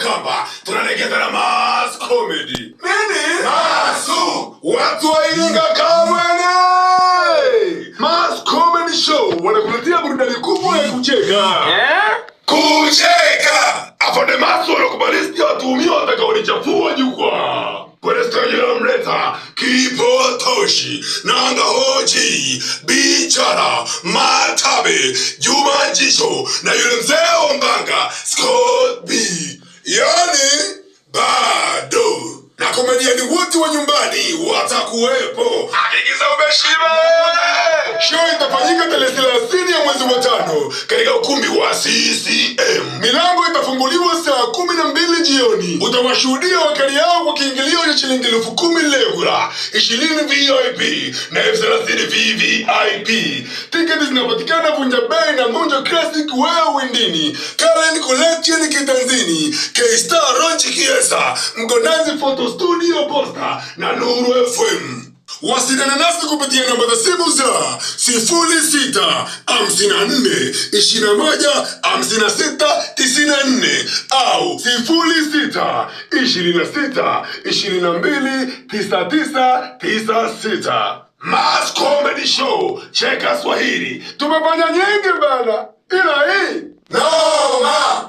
kamba, tunalegeza na Mass Comedy. Nini? Masu! Watu wa Iringa kamwene! Mass Comedy Show wanakuletea burudani kubwa ya kucheka. Kucheka! Afande Masu wanakubalisti watuhumiwa watakaonichafua jukwaa. Kwenye stage namleta Kipotoshi, Nanga Hoji, Bichara, Matabe, Juma Jisho na yule mzee wa Mbanga, Scott B. Yani bado na komediani wote wa nyumbani watakuwepo. Hakikisha umeshiba. Show itafanyika tarehe 30 ya mwezi wa 5 katika ukumbi wa CCM. Milango itafunguliwa saa 12 jioni. Utawashuhudia wakali yao kwa kiingilio cha shilingi 10,000 regular, 20 VIP na 30 VVIP. Tiketi zinapatikana Vunja Bei na Vunja Classic Wewe Windini, Karen Collection Kitanzini, K-Star Ronchi Kiesa, Mgonanzi Photo Studio Posta na Nuru FM. Wasiliana nasi kupitia namba za simu za 06 54 21 56 94 au 06 26 22 99 96. Mass Comedy Show, cheka Swahili. Tumefanya nyingi bana, ila hii noma.